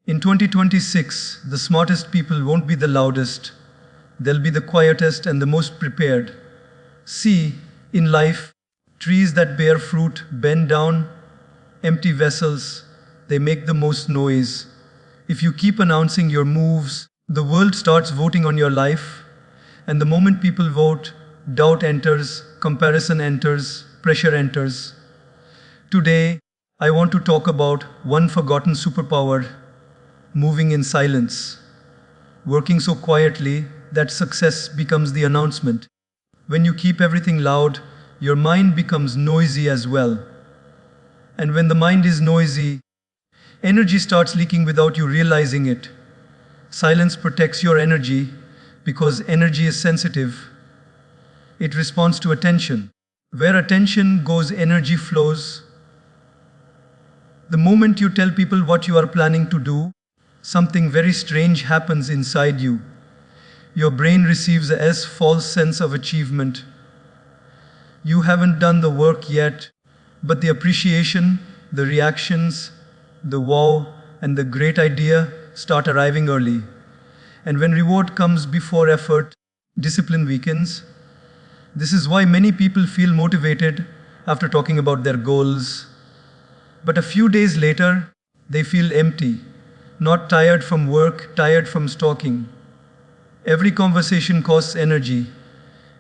In 2026, the smartest people won't be the loudest, they'll be the quietest and the most prepared. See, in life, trees that bear fruit bend down, empty vessels, they make the most noise. If you keep announcing your moves, the world starts voting on your life, and the moment people vote, doubt enters, comparison enters, pressure enters. Today, I want to talk about one forgotten superpower: moving in silence, working so quietly that success becomes the announcement. When you keep everything loud, your mind becomes noisy as well. And when the mind is noisy, energy starts leaking without you realizing it. Silence protects your energy because energy is sensitive. It responds to attention. Where attention goes, energy flows. The moment you tell people what you are planning to do, something very strange happens inside you. Your brain receives a false sense of achievement. You haven't done the work yet, but the appreciation, the reactions, the wow, and the great idea start arriving early. And when reward comes before effort, discipline weakens. This is why many people feel motivated after talking about their goals. But a few days later, they feel empty, not tired from work, tired from stalking. Every conversation costs energy.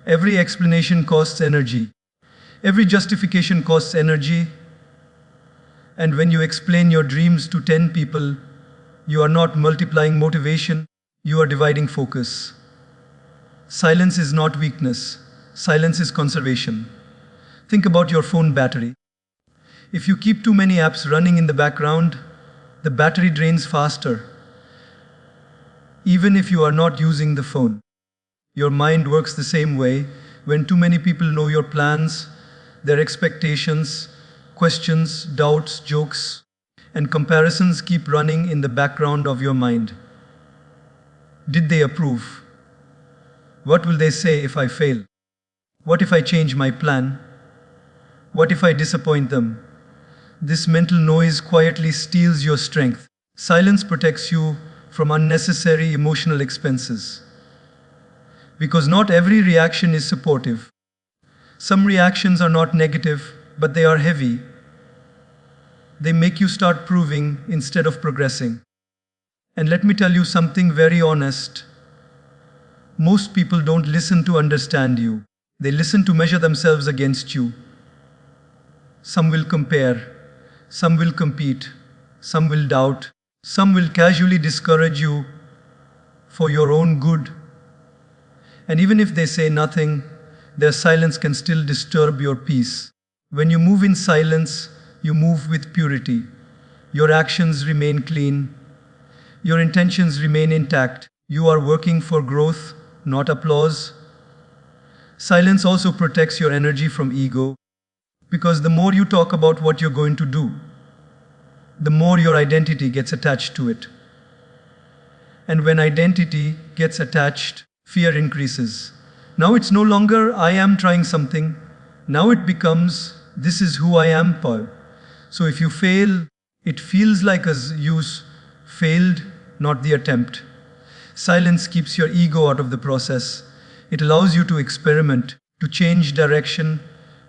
Every explanation costs energy. Every justification costs energy. And when you explain your dreams to 10 people, you are not multiplying motivation, you are dividing focus. Silence is not weakness. Silence is conservation. Think about your phone battery. If you keep too many apps running in the background, the battery drains faster. Even if you are not using the phone. Your mind works the same way. When too many people know your plans, their expectations, questions, doubts, jokes, and comparisons keep running in the background of your mind. Did they approve? What will they say if I fail? What if I change my plan? What if I disappoint them? This mental noise quietly steals your strength. Silence protects you from unnecessary emotional expenses. Because not every reaction is supportive. Some reactions are not negative, but they are heavy. They make you start proving instead of progressing. And let me tell you something very honest. Most people don't listen to understand you. They listen to measure themselves against you. Some will compare. Some will compete. Some will doubt. Some will casually discourage you for your own good. And even if they say nothing, their silence can still disturb your peace. When you move in silence, you move with purity. Your actions remain clean. Your intentions remain intact. You are working for growth, not applause. Silence also protects your energy from ego, because the more you talk about what you're going to do, the more your identity gets attached to it. And when identity gets attached, fear increases. Now it's no longer I am trying something. Now it becomes this is who I am, Paul. So if you fail, it feels like you failed, not the attempt. Silence keeps your ego out of the process. It allows you to experiment, to change direction,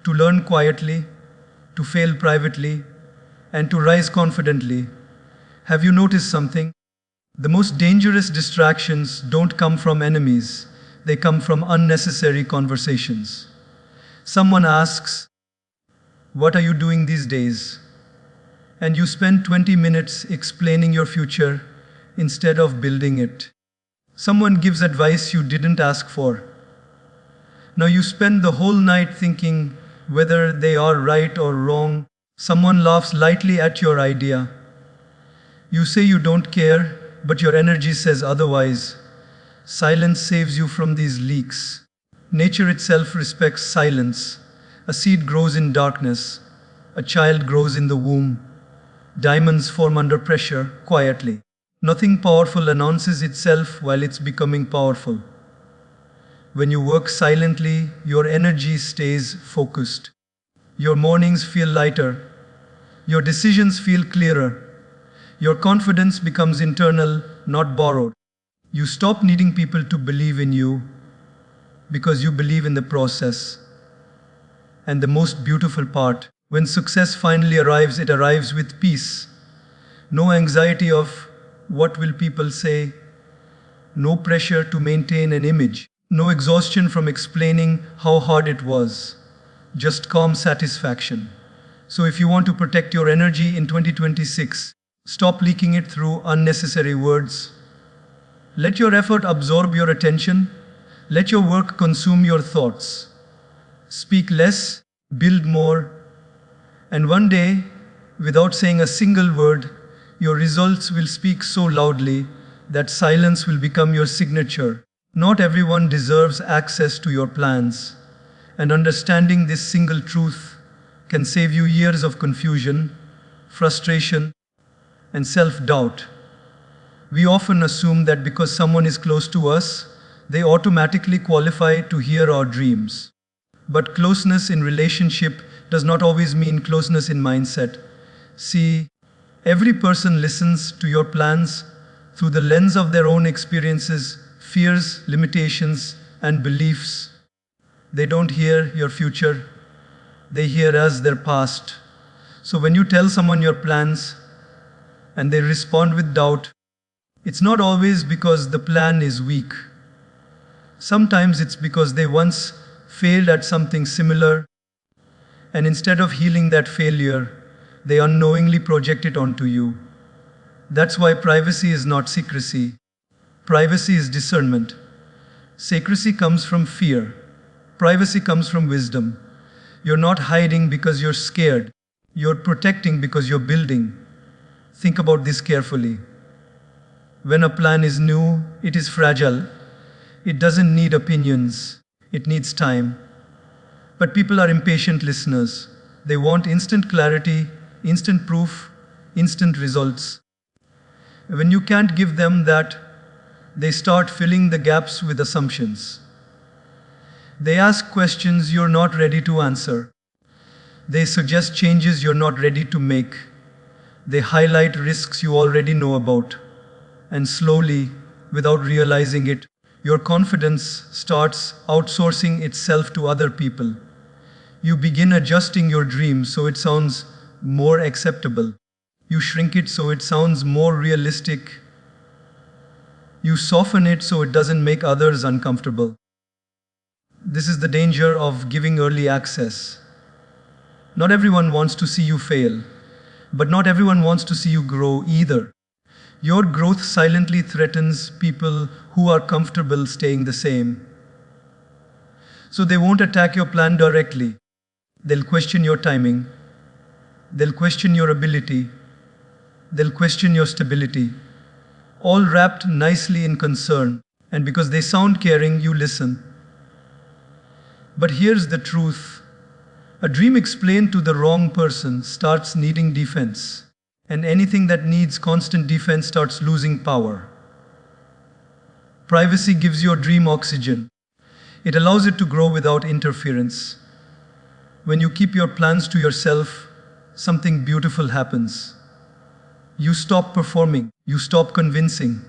to learn quietly, to fail privately, and to rise confidently. Have you noticed something? The most dangerous distractions don't come from enemies. They come from unnecessary conversations. Someone asks, "What are you doing these days?" And you spend 20 minutes explaining your future instead of building it. Someone gives advice you didn't ask for. Now you spend the whole night thinking whether they are right or wrong. Someone laughs lightly at your idea. You say you don't care, but your energy says otherwise. Silence saves you from these leaks. Nature itself respects silence. A seed grows in darkness. A child grows in the womb. Diamonds form under pressure, quietly. Nothing powerful announces itself while it's becoming powerful. When you work silently, your energy stays focused. Your mornings feel lighter. Your decisions feel clearer. Your confidence becomes internal, not borrowed. You stop needing people to believe in you because you believe in the process. And the most beautiful part, when success finally arrives, it arrives with peace. No anxiety of what will people say, no pressure to maintain an image, no exhaustion from explaining how hard it was, just calm satisfaction. So if you want to protect your energy in 2026, stop leaking it through unnecessary words. Let your effort absorb your attention. Let your work consume your thoughts. Speak less, build more, and one day, without saying a single word, your results will speak so loudly that silence will become your signature. Not everyone deserves access to your plans, and understanding this single truth can save you years of confusion, frustration, and self-doubt. We often assume that because someone is close to us, they automatically qualify to hear our dreams. But closeness in relationship does not always mean closeness in mindset. See, every person listens to your plans through the lens of their own experiences, fears, limitations, and beliefs. They don't hear your future, they hear as their past. So when you tell someone your plans and they respond with doubt, it's not always because the plan is weak. Sometimes it's because they once failed at something similar, and instead of healing that failure, they unknowingly project it onto you. That's why privacy is not secrecy. Privacy is discernment. Secrecy comes from fear. Privacy comes from wisdom. You're not hiding because you're scared. You're protecting because you're building. Think about this carefully. When a plan is new, it is fragile. It doesn't need opinions. It needs time. But people are impatient listeners. They want instant clarity, instant proof, instant results. When you can't give them that, they start filling the gaps with assumptions. They ask questions you're not ready to answer. They suggest changes you're not ready to make. They highlight risks you already know about. And slowly, without realizing it, your confidence starts outsourcing itself to other people. You begin adjusting your dream so it sounds more acceptable. You shrink it so it sounds more realistic. You soften it so it doesn't make others uncomfortable. This is the danger of giving early access. Not everyone wants to see you fail, but not everyone wants to see you grow either. Your growth silently threatens people who are comfortable staying the same. So they won't attack your plan directly. They'll question your timing. They'll question your ability. They'll question your stability. All wrapped nicely in concern. And because they sound caring, you listen. But here's the truth. A dream explained to the wrong person starts needing defense. And anything that needs constant defense starts losing power. Privacy gives your dream oxygen. It allows it to grow without interference. When you keep your plans to yourself, something beautiful happens. You stop performing, you stop convincing,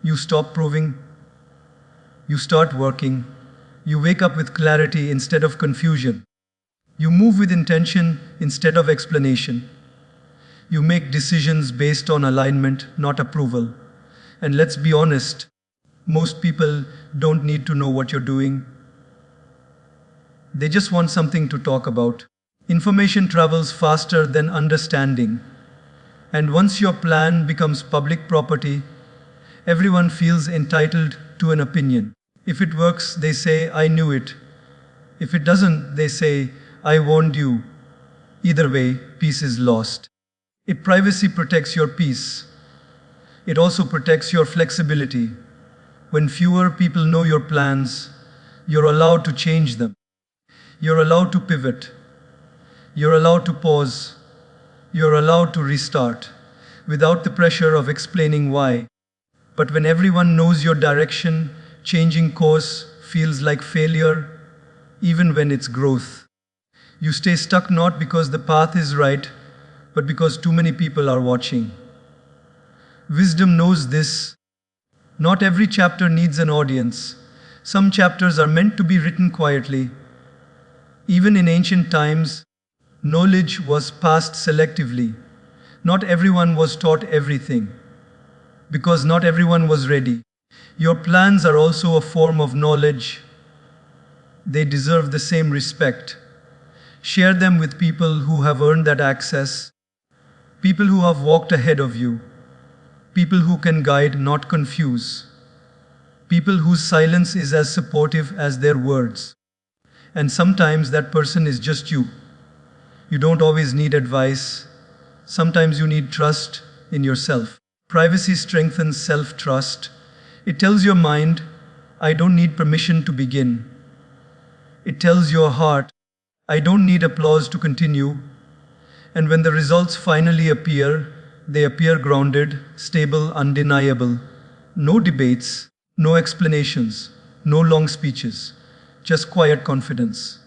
you stop proving, you start working. You wake up with clarity instead of confusion. You move with intention instead of explanation. You make decisions based on alignment, not approval. And let's be honest, most people don't need to know what you're doing. They just want something to talk about. Information travels faster than understanding. And once your plan becomes public property, everyone feels entitled to an opinion. If it works, they say, I knew it. If it doesn't, they say, I warned you. Either way, peace is lost. If privacy protects your peace, it also protects your flexibility. When fewer people know your plans, you're allowed to change them. You're allowed to pivot. You're allowed to pause. You're allowed to restart without the pressure of explaining why. But when everyone knows your direction, changing course feels like failure, even when it's growth. You stay stuck not because the path is right, but because too many people are watching. Wisdom knows this. Not every chapter needs an audience. Some chapters are meant to be written quietly. Even in ancient times, knowledge was passed selectively. Not everyone was taught everything, because not everyone was ready. Your plans are also a form of knowledge. They deserve the same respect. Share them with people who have earned that access, people who have walked ahead of you, people who can guide, not confuse, people whose silence is as supportive as their words. And sometimes that person is just you. You don't always need advice. Sometimes you need trust in yourself. Privacy strengthens self-trust. It tells your mind, I don't need permission to begin. It tells your heart, I don't need applause to continue. And when the results finally appear, they appear grounded, stable, undeniable. No debates, no explanations, no long speeches, just quiet confidence.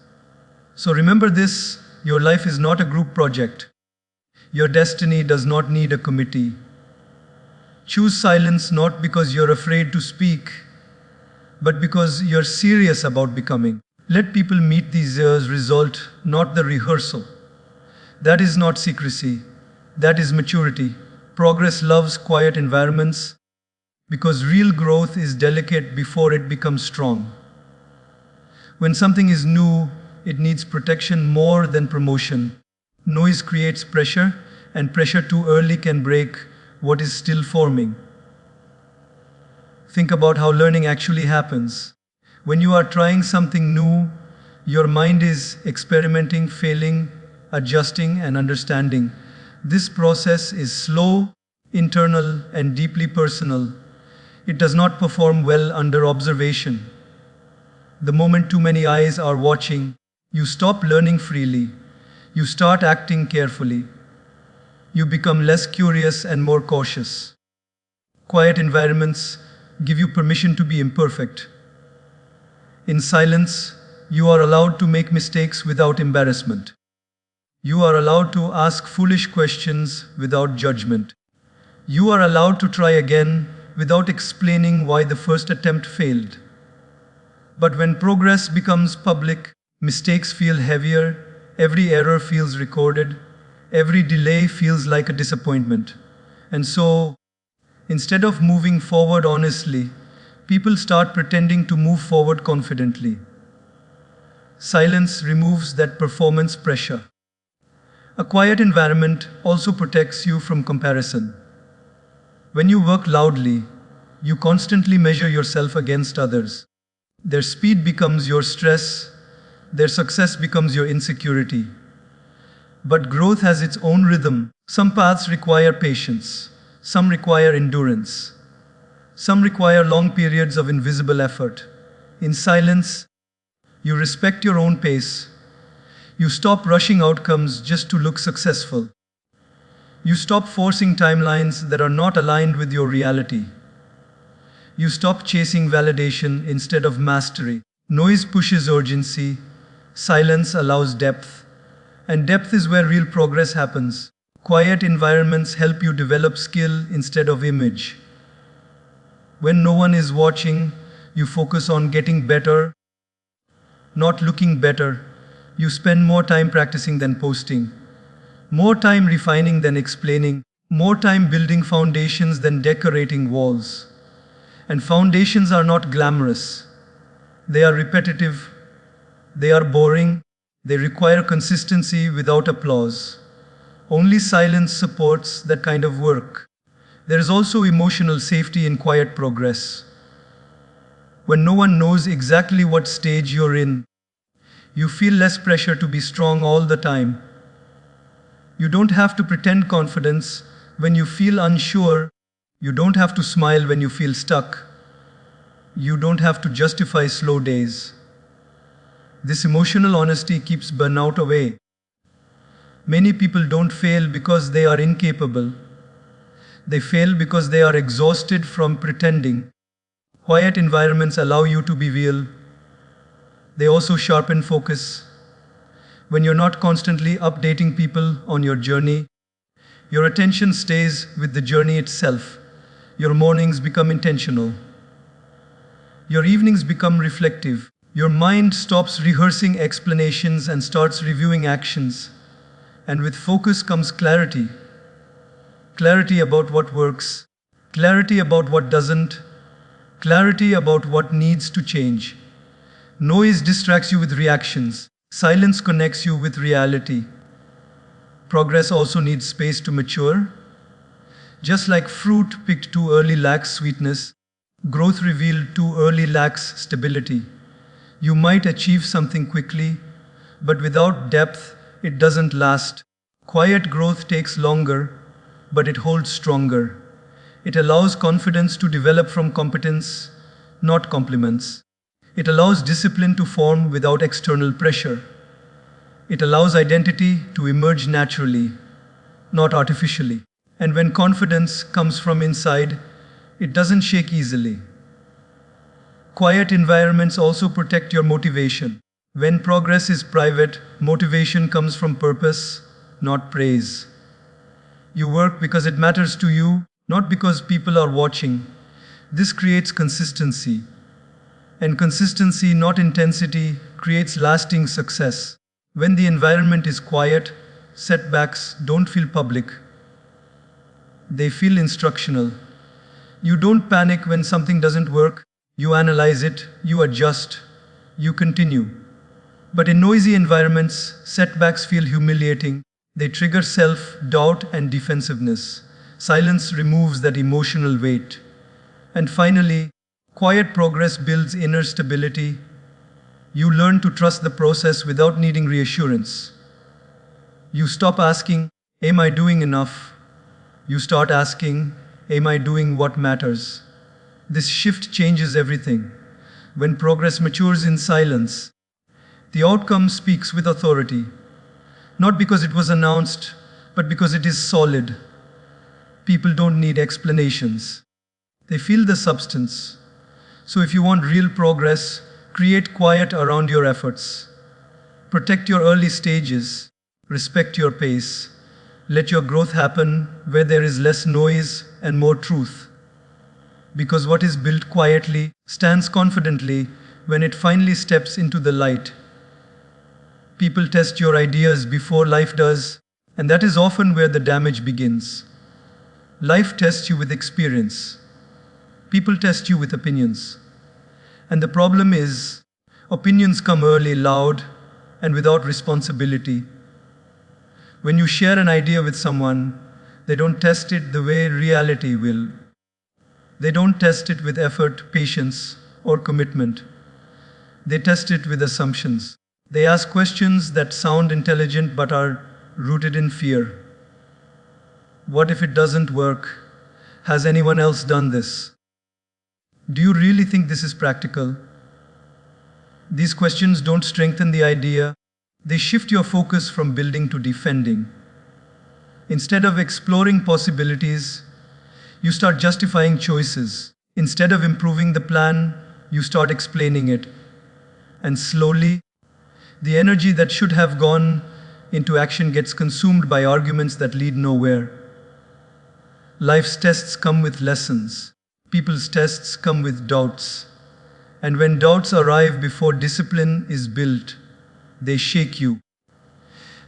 So remember this, your life is not a group project. Your destiny does not need a committee. Choose silence not because you're afraid to speak, but because you're serious about becoming. Let people meet these result, not the rehearsal. That is not secrecy. That is maturity. Progress loves quiet environments because real growth is delicate before it becomes strong. When something is new, it needs protection more than promotion. Noise creates pressure, and pressure too early can break what is still forming. Think about how learning actually happens. When you are trying something new, your mind is experimenting, failing, adjusting, and understanding. This process is slow, internal, and deeply personal. It does not perform well under observation. The moment too many eyes are watching, you stop learning freely. You start acting carefully. You become less curious and more cautious. Quiet environments give you permission to be imperfect. In silence, you are allowed to make mistakes without embarrassment. You are allowed to ask foolish questions without judgment. You are allowed to try again without explaining why the first attempt failed. But when progress becomes public, mistakes feel heavier, every error feels recorded, every delay feels like a disappointment. And so, instead of moving forward honestly, people start pretending to move forward confidently. Silence removes that performance pressure. A quiet environment also protects you from comparison. When you work loudly, you constantly measure yourself against others. Their speed becomes your stress, their success becomes your insecurity. But growth has its own rhythm. Some paths require patience, some require endurance, some require long periods of invisible effort. In silence, you respect your own pace. You stop rushing outcomes just to look successful. You stop forcing timelines that are not aligned with your reality. You stop chasing validation instead of mastery. Noise pushes urgency, silence allows depth, and depth is where real progress happens. Quiet environments help you develop skill instead of image. When no one is watching, you focus on getting better, not looking better. You spend more time practicing than posting, more time refining than explaining, more time building foundations than decorating walls. And foundations are not glamorous. They are repetitive. They are boring. They require consistency without applause. Only silence supports that kind of work. There is also emotional safety in quiet progress. When no one knows exactly what stage you're in, you feel less pressure to be strong all the time. You don't have to pretend confidence when you feel unsure. You don't have to smile when you feel stuck. You don't have to justify slow days. This emotional honesty keeps burnout away. Many people don't fail because they are incapable. They fail because they are exhausted from pretending. Quiet environments allow you to be real. They also sharpen focus. When you're not constantly updating people on your journey, your attention stays with the journey itself. Your mornings become intentional. Your evenings become reflective. Your mind stops rehearsing explanations and starts reviewing actions. And with focus comes clarity. Clarity about what works, clarity about what doesn't, clarity about what needs to change. Noise distracts you with reactions. Silence connects you with reality. Progress also needs space to mature. Just like fruit picked too early lacks sweetness, growth revealed too early lacks stability. You might achieve something quickly, but without depth, it doesn't last. Quiet growth takes longer, but it holds stronger. It allows confidence to develop from competence, not compliments. It allows discipline to form without external pressure. It allows identity to emerge naturally, not artificially. And when confidence comes from inside, it doesn't shake easily. Quiet environments also protect your motivation. When progress is private, motivation comes from purpose, not praise. You work because it matters to you, not because people are watching. This creates consistency. And consistency, not intensity, creates lasting success. When the environment is quiet, setbacks don't feel public. They feel instructional. You don't panic when something doesn't work. You analyze it, you adjust, you continue. But in noisy environments, setbacks feel humiliating. They trigger self-doubt and defensiveness. Silence removes that emotional weight. And finally, quiet progress builds inner stability. You learn to trust the process without needing reassurance. You stop asking, "Am I doing enough?" You start asking, "Am I doing what matters?" This shift changes everything. When progress matures in silence, the outcome speaks with authority. Not because it was announced, but because it is solid. People don't need explanations. They feel the substance. So if you want real progress, create quiet around your efforts. Protect your early stages. Respect your pace. Let your growth happen where there is less noise and more truth. Because what is built quietly stands confidently when it finally steps into the light. People test your ideas before life does, and that is often where the damage begins. Life tests you with experience. People test you with opinions. And the problem is, opinions come early, loud, and without responsibility. When you share an idea with someone, they don't test it the way reality will. They don't test it with effort, patience, or commitment. They test it with assumptions. They ask questions that sound intelligent but are rooted in fear. What if it doesn't work? Has anyone else done this? Do you really think this is practical? These questions don't strengthen the idea. They shift your focus from building to defending. Instead of exploring possibilities, you start justifying choices. Instead of improving the plan, you start explaining it. And slowly, the energy that should have gone into action gets consumed by arguments that lead nowhere. Life's tests come with lessons. People's tests come with doubts. And when doubts arrive before discipline is built, they shake you.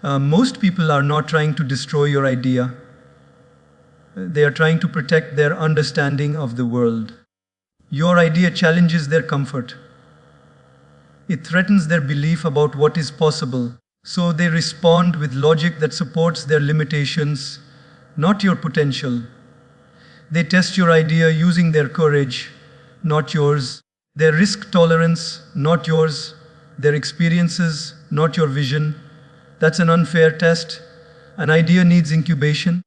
Most people are not trying to destroy your idea. They are trying to protect their understanding of the world. Your idea challenges their comfort. It threatens their belief about what is possible. So they respond with logic that supports their limitations, not your potential. They test your idea using their courage, not yours. Their risk tolerance, not yours. Their experiences, not your vision. That's an unfair test. An idea needs incubation.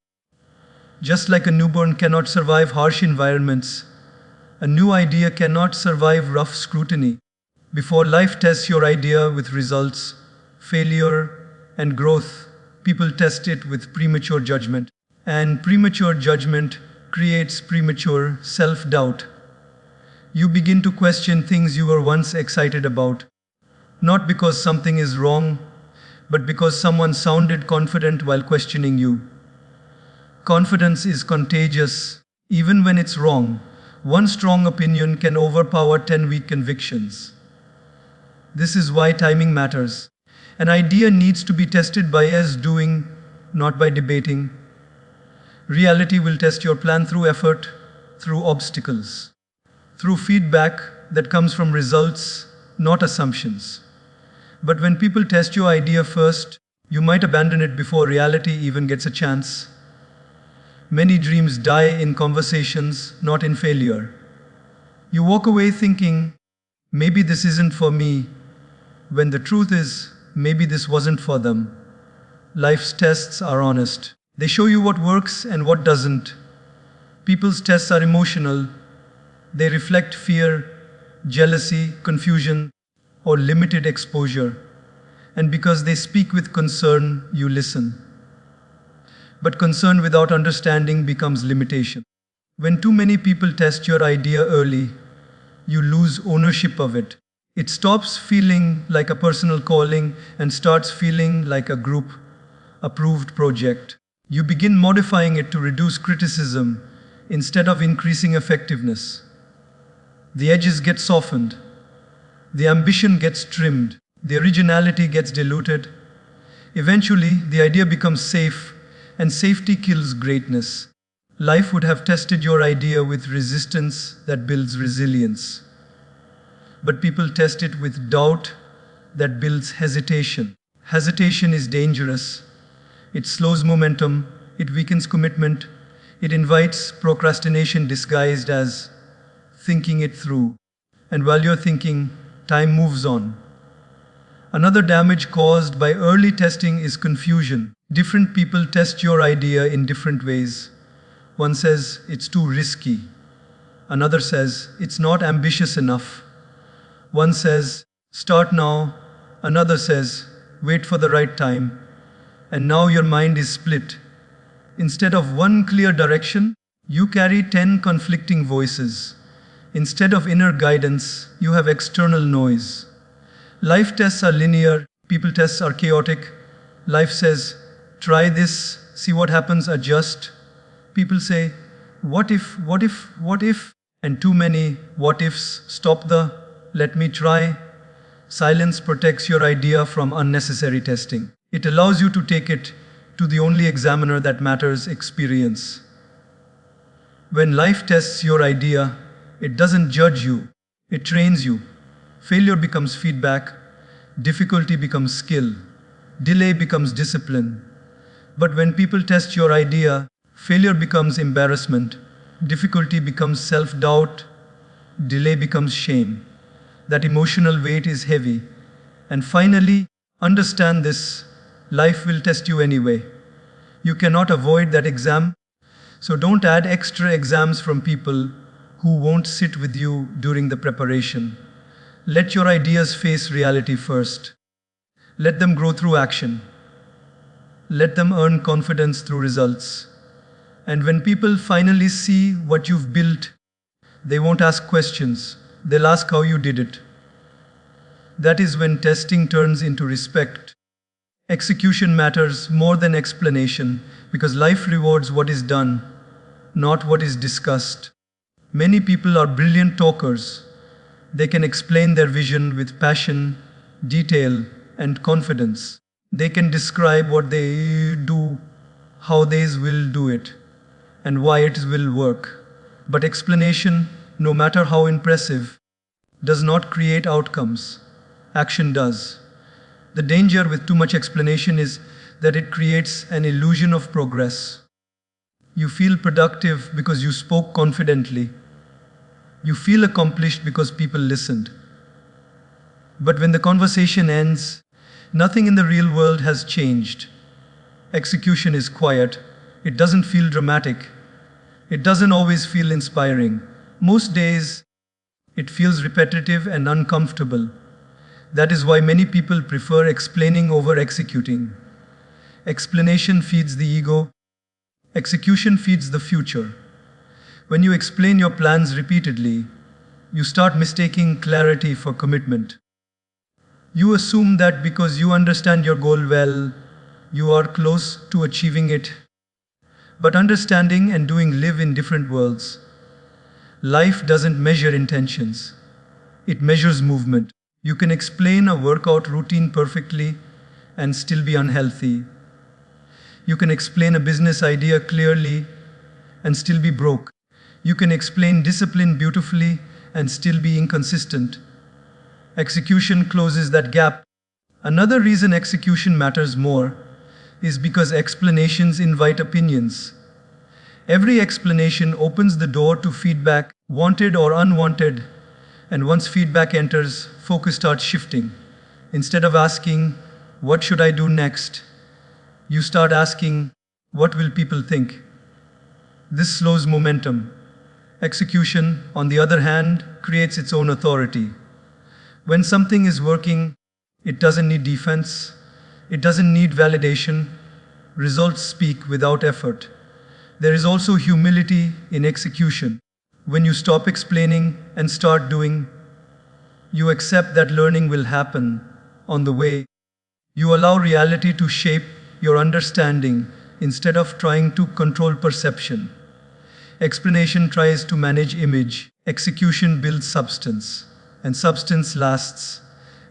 Just like a newborn cannot survive harsh environments, a new idea cannot survive rough scrutiny. Before life tests your idea with results, failure, and growth, people test it with premature judgment. And premature judgment creates premature self-doubt. You begin to question things you were once excited about, not because something is wrong, but because someone sounded confident while questioning you. Confidence is contagious. Even when it's wrong, one strong opinion can overpower 10 weak convictions. This is why timing matters. An idea needs to be tested by us doing, not by debating. Reality will test your plan through effort, through obstacles, through feedback that comes from results, not assumptions. But when people test your idea first, you might abandon it before reality even gets a chance. Many dreams die in conversations, not in failure. You walk away thinking, maybe this isn't for me, when the truth is, maybe this wasn't for them. Life's tests are honest. They show you what works and what doesn't. People's tests are emotional. They reflect fear, jealousy, confusion, or limited exposure. And because they speak with concern, you listen. But concern without understanding becomes limitation. When too many people test your idea early, you lose ownership of it. It stops feeling like a personal calling and starts feeling like a group approved project. You begin modifying it to reduce criticism instead of increasing effectiveness. The edges get softened. The ambition gets trimmed. The originality gets diluted. Eventually, the idea becomes safe, and safety kills greatness. Life would have tested your idea with resistance that builds resilience. But people test it with doubt that builds hesitation. Hesitation is dangerous. It slows momentum, it weakens commitment, it invites procrastination disguised as thinking it through. And while you're thinking, time moves on. Another damage caused by early testing is confusion. Different people test your idea in different ways. One says it's too risky. Another says it's not ambitious enough. One says, start now. Another says, wait for the right time. And now your mind is split. Instead of one clear direction, you carry 10 conflicting voices. Instead of inner guidance, you have external noise. Life tests are linear, people tests are chaotic. Life says, try this, see what happens, adjust. People say, what if, what if, what if? And too many what ifs stop the let me try. Silence protects your idea from unnecessary testing. It allows you to take it to the only examiner that matters, experience. When life tests your idea, it doesn't judge you, it trains you. Failure becomes feedback, difficulty becomes skill, delay becomes discipline. But when people test your idea, failure becomes embarrassment, difficulty becomes self-doubt, delay becomes shame. That emotional weight is heavy. And finally, understand this, life will test you anyway. You cannot avoid that exam, so don't add extra exams from people who won't sit with you during the preparation. Let your ideas face reality first. Let them grow through action. Let them earn confidence through results. And when people finally see what you've built, they won't ask questions. They'll ask how you did it. That is when testing turns into respect. Execution matters more than explanation because life rewards what is done, not what is discussed. Many people are brilliant talkers. They can explain their vision with passion, detail, and confidence. They can describe what they do, how they will do it, and why it will work. But explanation, no matter how impressive, does not create outcomes. Action does. The danger with too much explanation is that it creates an illusion of progress. You feel productive because you spoke confidently. You feel accomplished because people listened. But when the conversation ends, nothing in the real world has changed. Execution is quiet. It doesn't feel dramatic. It doesn't always feel inspiring. Most days, it feels repetitive and uncomfortable. That is why many people prefer explaining over executing. Explanation feeds the ego. Execution feeds the future. When you explain your plans repeatedly, you start mistaking clarity for commitment. You assume that because you understand your goal well, you are close to achieving it. But understanding and doing live in different worlds. Life doesn't measure intentions, it measures movement. You can explain a workout routine perfectly and still be unhealthy. You can explain a business idea clearly and still be broke. You can explain discipline beautifully and still be inconsistent. Execution closes that gap. Another reason execution matters more is because explanations invite opinions. Every explanation opens the door to feedback, wanted or unwanted, and once feedback enters, focus starts shifting. Instead of asking, "What should I do next?" you start asking, "What will people think?" This slows momentum. Execution, on the other hand, creates its own authority. When something is working, it doesn't need defense, it doesn't need validation. Results speak without effort. There is also humility in execution. When you stop explaining and start doing, you accept that learning will happen on the way. You allow reality to shape your understanding instead of trying to control perception. Explanation tries to manage image, execution builds substance, and substance lasts.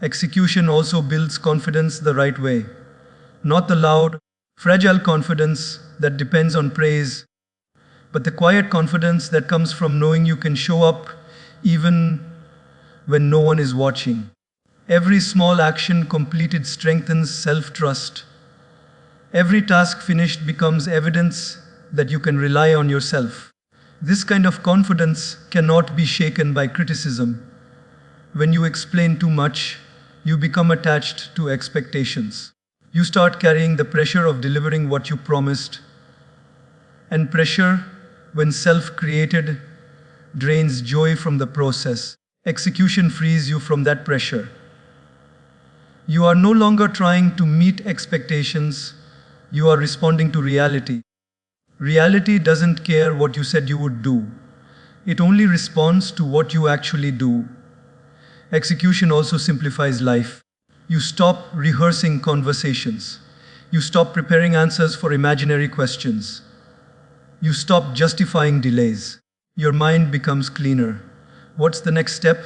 Execution also builds confidence the right way, not the loud, fragile confidence that depends on praise, but the quiet confidence that comes from knowing you can show up even when no one is watching. Every small action completed strengthens self-trust. Every task finished becomes evidence that you can rely on yourself. This kind of confidence cannot be shaken by criticism. When you explain too much, you become attached to expectations. You start carrying the pressure of delivering what you promised. And pressure, when self-created, drains joy from the process. Execution frees you from that pressure. You are no longer trying to meet expectations, you are responding to reality. Reality doesn't care what you said you would do. It only responds to what you actually do. Execution also simplifies life. You stop rehearsing conversations. You stop preparing answers for imaginary questions. You stop justifying delays. Your mind becomes cleaner. What's the next step?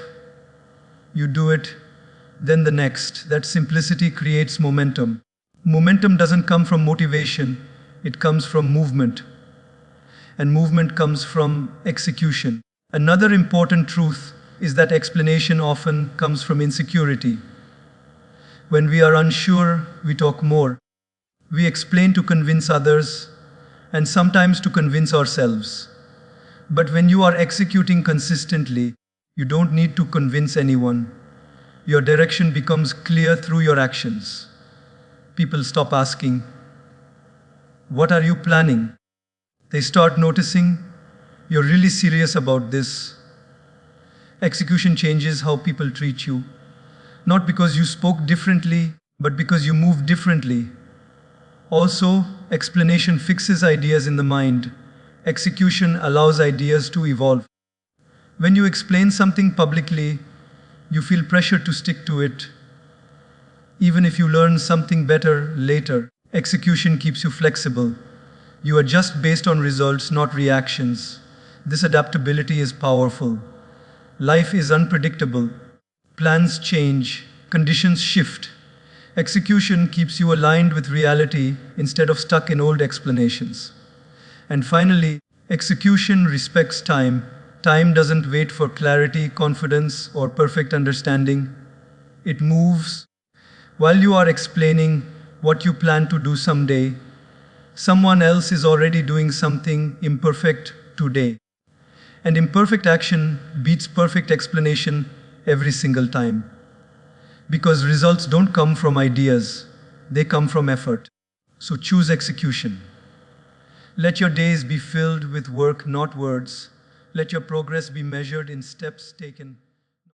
You do it, then the next. That simplicity creates momentum. Momentum doesn't come from motivation, it comes from movement. And movement comes from execution. Another important truth is that explanation often comes from insecurity. When we are unsure, we talk more. We explain to convince others, and sometimes to convince ourselves. But when you are executing consistently, you don't need to convince anyone. Your direction becomes clear through your actions. People stop asking, "What are you planning?" They start noticing, "You're really serious about this." Execution changes how people treat you. Not because you spoke differently, but because you moved differently. Also, explanation fixes ideas in the mind. Execution allows ideas to evolve. When you explain something publicly, you feel pressure to stick to it. Even if you learn something better later, execution keeps you flexible. You adjust based on results, not reactions. This adaptability is powerful. Life is unpredictable. Plans change, conditions shift. Execution keeps you aligned with reality instead of stuck in old explanations. And finally, execution respects time. Time doesn't wait for clarity, confidence, or perfect understanding. It moves. While you are explaining what you plan to do someday, someone else is already doing something imperfect today. And imperfect action beats perfect explanation every single time. Because results don't come from ideas, they come from effort. So choose execution. Let your days be filled with work, not words. Let your progress be measured in steps taken.